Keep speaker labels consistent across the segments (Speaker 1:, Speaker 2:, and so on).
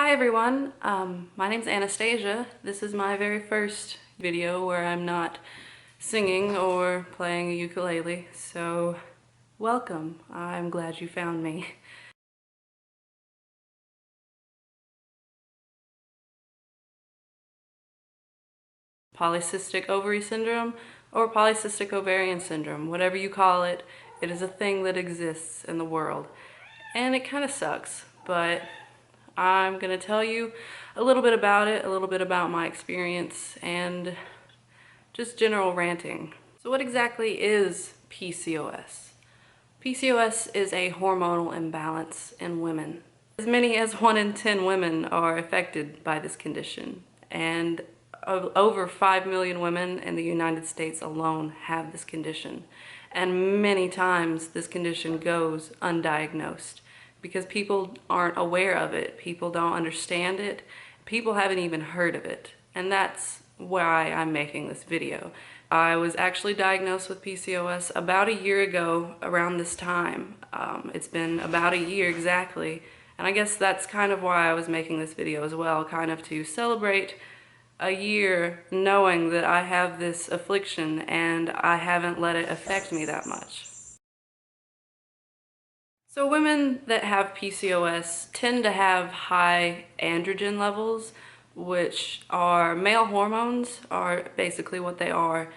Speaker 1: Hi everyone, my name's Anastasia. This is my very first video where I'm not singing or playing a ukulele, so welcome. I'm glad you found me. Polycystic ovary syndrome or polycystic ovarian syndrome, whatever you call it, it is a thing that exists in the world. And it kind of sucks, but I'm gonna tell you a little bit about it, a little bit about my experience, and just general ranting. So what exactly is PCOS? PCOS is a hormonal imbalance in women. As many as 1 in 10 women are affected by this condition, and over 5 million women in the United States alone have this condition. And many times this condition goes undiagnosed because people aren't aware of it, people don't understand it, people haven't even heard of it. And that's why I'm making this video. I was actually diagnosed with PCOS about a year ago around this time. It's been about a year exactly, and I guess that's kind of why I was making this video as well, kind of to celebrate a year knowing that I have this affliction and I haven't let it affect me that much. So women that have PCOS tend to have high androgen levels, which are male hormones, are basically what they are.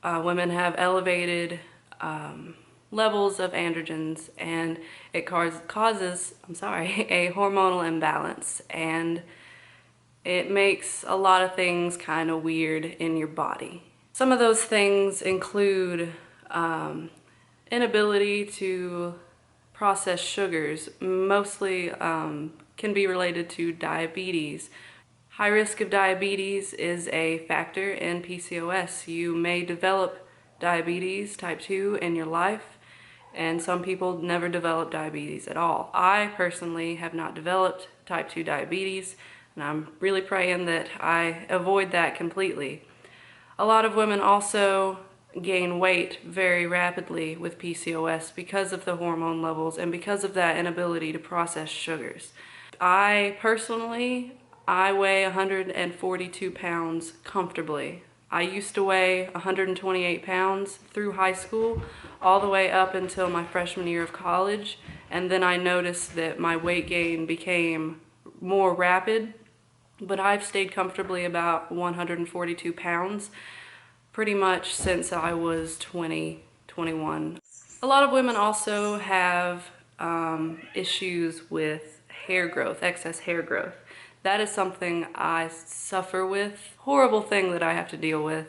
Speaker 1: Women have elevated levels of androgens, and it causes a hormonal imbalance, and it makes a lot of things kind of weird in your body. Some of those things include inability to process sugars, mostly can be related to diabetes. High risk of diabetes is a factor in PCOS. You may develop diabetes type 2 in your life, and some people never develop diabetes at all. I personally have not developed type 2 diabetes, and I'm really praying that I avoid that completely. A lot of women also gain weight very rapidly with PCOS because of the hormone levels and because of that inability to process sugars. I weigh 142 pounds comfortably. I used to weigh 128 pounds through high school, all the way up until my freshman year of college, and then I noticed that my weight gain became more rapid, but I've stayed comfortably about 142 pounds pretty much since I was 20, 21. A lot of women also have issues with hair growth, excess hair growth. That is something I suffer with. Horrible thing that I have to deal with.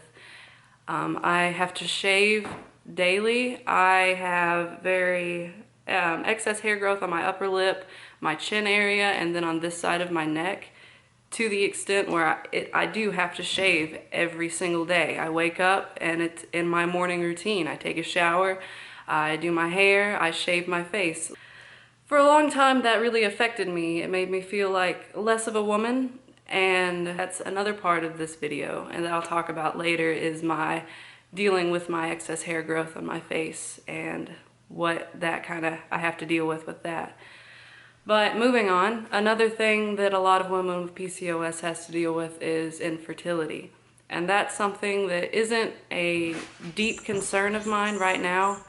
Speaker 1: I have to shave daily. I have very excess hair growth on my upper lip, my chin area, and then on this side of my neck, to the extent where I do have to shave every single day. I wake up and it's in my morning routine. I take a shower, I do my hair, I shave my face. For a long time that really affected me. It made me feel like less of a woman, and that's another part of this video, and that I'll talk about later, is my dealing with my excess hair growth on my face and what that I have to deal with that. But moving on, another thing that a lot of women with PCOS has to deal with is infertility. And that's something that isn't a deep concern of mine right now,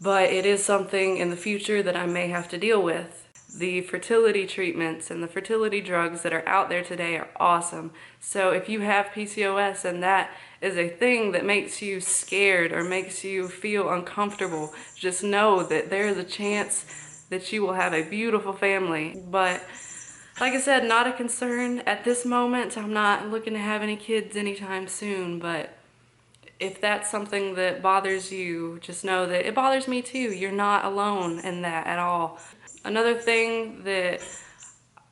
Speaker 1: but it is something in the future that I may have to deal with. The fertility treatments and the fertility drugs that are out there today are awesome. So if you have PCOS and that is a thing that makes you scared or makes you feel uncomfortable, just know that there is a chance that you will have a beautiful family. But like I said, not a concern at this moment. I'm not looking to have any kids anytime soon, but if that's something that bothers you, just know that it bothers me too. You're not alone in that at all. Another thing that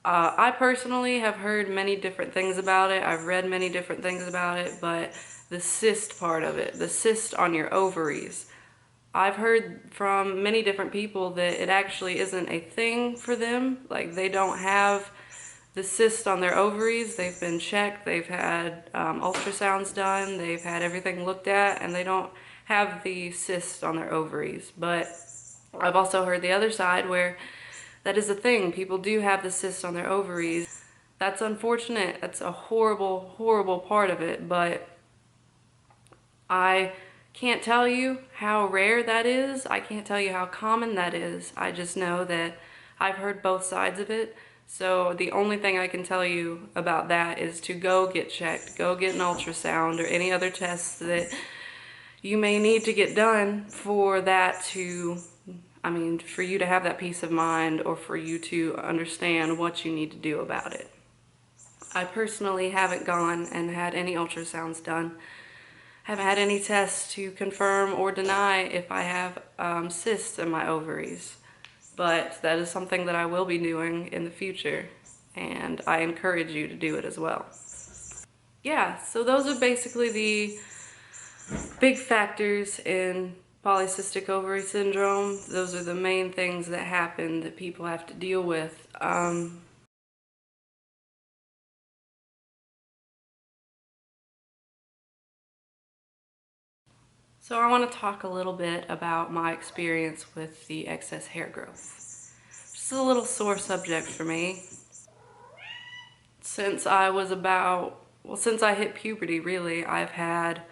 Speaker 1: I personally have heard many different things about it. I've read many different things about it, but the cyst part of it, the cyst on your ovaries, I've heard from many different people that it actually isn't a thing for them. Like, they don't have the cyst on their ovaries. They've been checked, they've had ultrasounds done, they've had everything looked at, and they don't have the cyst on their ovaries. But I've also heard the other side where that is a thing. People do have the cysts on their ovaries. That's unfortunate. That's a horrible, horrible part of it, but I can't tell you how rare that is. I can't tell you how common that is. I just know that I've heard both sides of it. So the only thing I can tell you about that is to go get checked, go get an ultrasound or any other tests that you may need to get done for that to, for you to have that peace of mind or for you to understand what you need to do about it. I personally haven't gone and had any ultrasounds done. Haven't had any tests to confirm or deny if I have cysts in my ovaries. But that is something that I will be doing in the future, and I encourage you to do it as well. Yeah, so those are basically the big factors in polycystic ovary syndrome. Those are the main things that happen that people have to deal with. So I want to talk a little bit about my experience with the excess hair growth. Just a little sore subject for me. Since I hit puberty, really, I've had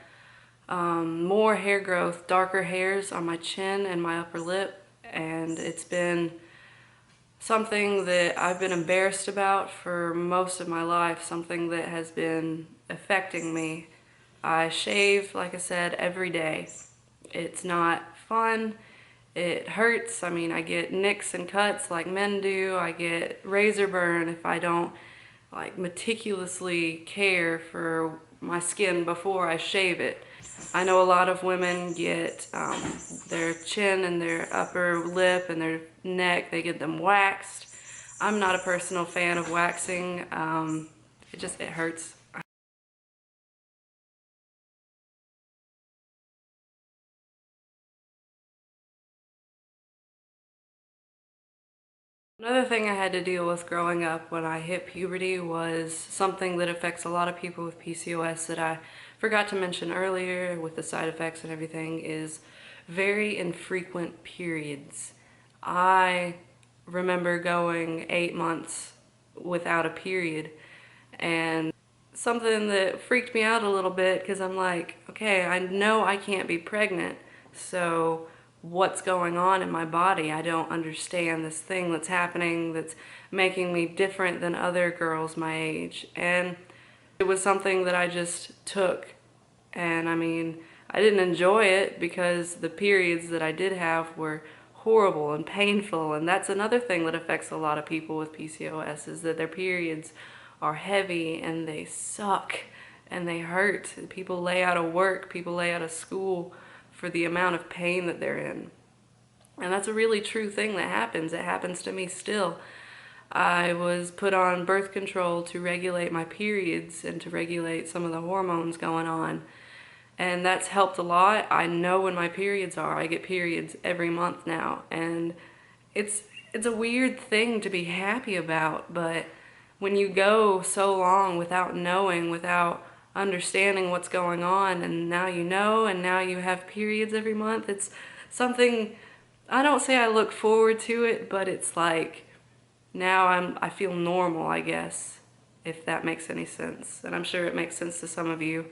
Speaker 1: more hair growth, darker hairs on my chin and my upper lip, and it's been something that I've been embarrassed about for most of my life, something that has been affecting me. I shave, like I said, every day. It's not fun. It hurts. I get nicks and cuts like men do. I get razor burn if I don't meticulously care for my skin before I shave it. I know a lot of women get their chin and their upper lip and their neck, they get them waxed. I'm not a personal fan of waxing. It hurts. Another thing I had to deal with growing up when I hit puberty was something that affects a lot of people with PCOS that I forgot to mention earlier with the side effects and everything is very infrequent periods. I remember going 8 months without a period, and something that freaked me out a little bit because I'm like, okay, I know I can't be pregnant, so what's going on in my body? I don't understand this thing that's happening that's making me different than other girls my age. And it was something that I just took, and I didn't enjoy it because the periods that I did have were horrible and painful, and that's another thing that affects a lot of people with PCOS is that their periods are heavy and they suck and they hurt. People lay out of work, people lay out of school for the amount of pain that they're in. And that's a really true thing that happens. It happens to me still. I was put on birth control to regulate my periods and to regulate some of the hormones going on. And that's helped a lot. I know when my periods are. I get periods every month now. And it's a weird thing to be happy about, but when you go so long without knowing, without understanding what's going on, and now you know, and now you have periods every month, it's something, I don't say I look forward to it, but it's like, now I feel normal, I guess, if that makes any sense. And I'm sure it makes sense to some of you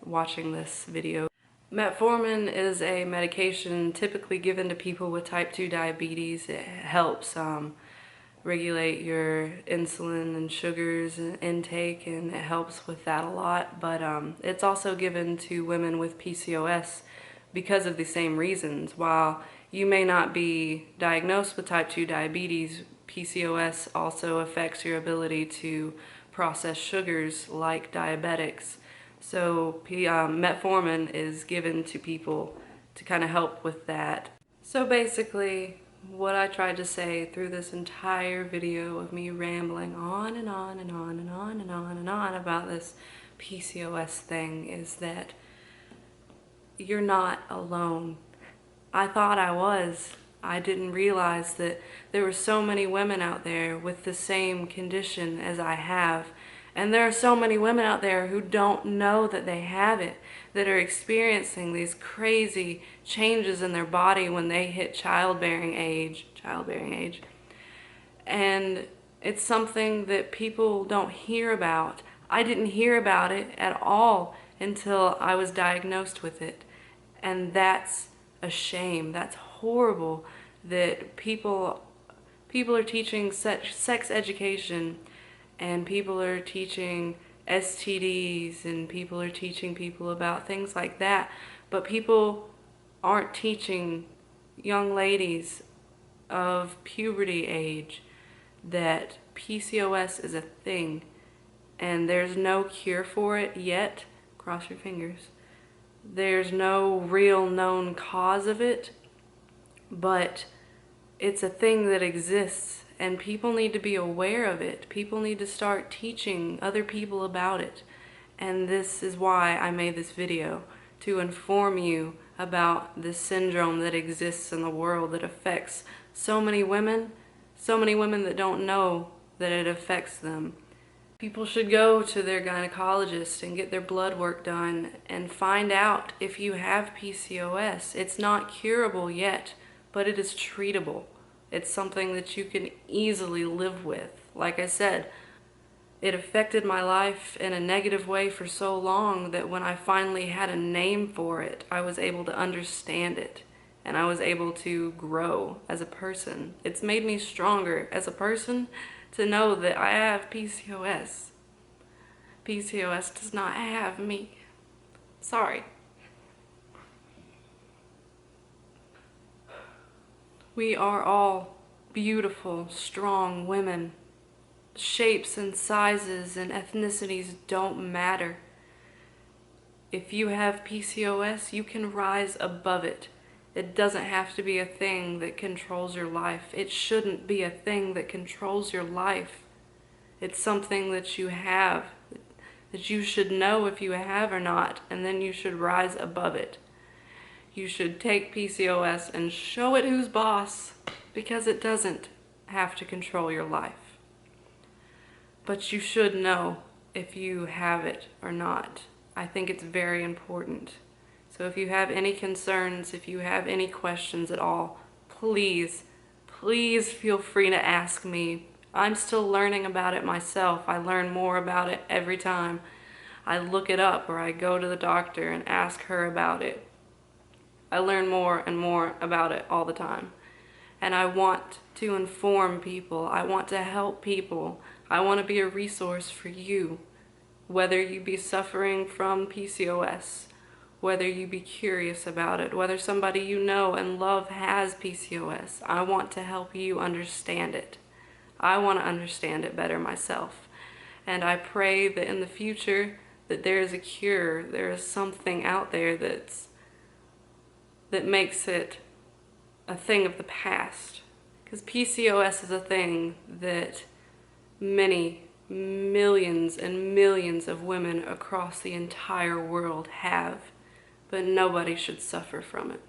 Speaker 1: watching this video. Metformin is a medication typically given to people with type 2 diabetes. It helps regulate your insulin and sugars intake, and it helps with that a lot. But it's also given to women with PCOS because of the same reasons. While you may not be diagnosed with type 2 diabetes, PCOS also affects your ability to process sugars like diabetics. So metformin is given to people to kind of help with that. So basically, what I tried to say through this entire video of me rambling on and on and on and on and on and on about this PCOS thing is that you're not alone. I thought I was. I didn't realize that there were so many women out there with the same condition as I have. And there are so many women out there who don't know that they have it, that are experiencing these crazy changes in their body when they hit childbearing age. And it's something that people don't hear about. I didn't hear about it at all until I was diagnosed with it. And that's a shame. That's horrible that people are teaching sex education, and people are teaching STDs, and people are teaching people about things like that, but people aren't teaching young ladies of puberty age that PCOS is a thing and there's no cure for it yet. Cross your fingers. There's no real known cause of it, but it's a thing that exists, and people need to be aware of it. People need to start teaching other people about it. And this is why I made this video, to inform you about this syndrome that exists in the world that affects so many women that don't know that it affects them. People should go to their gynecologist and get their blood work done and find out if you have PCOS. It's not curable yet, but it is treatable. It's something that you can easily live with. Like I said, it affected my life in a negative way for so long that when I finally had a name for it, I was able to understand it, and I was able to grow as a person. It's made me stronger as a person to know that I have PCOS. PCOS does not have me. Sorry. We are all beautiful, strong women. Shapes and sizes and ethnicities don't matter. If you have PCOS, you can rise above it. It doesn't have to be a thing that controls your life. It shouldn't be a thing that controls your life. It's something that you have, that you should know if you have or not, and then you should rise above it. You should take PCOS and show it who's boss, because it doesn't have to control your life. But you should know if you have it or not. I think it's very important. So if you have any concerns, if you have any questions at all, please feel free to ask me. I'm still learning about it myself. I learn more about it every time I look it up or I go to the doctor and ask her about it. I learn more and more about it all the time. And I want to inform people. I want to help people. I want to be a resource for you, whether you be suffering from PCOS, whether you be curious about it, whether somebody you know and love has PCOS. I want to help you understand it. I want to understand it better myself. And I pray that in the future that there is a cure, there is something out there that makes it a thing of the past. Because PCOS is a thing that many millions and millions of women across the entire world have, but nobody should suffer from it.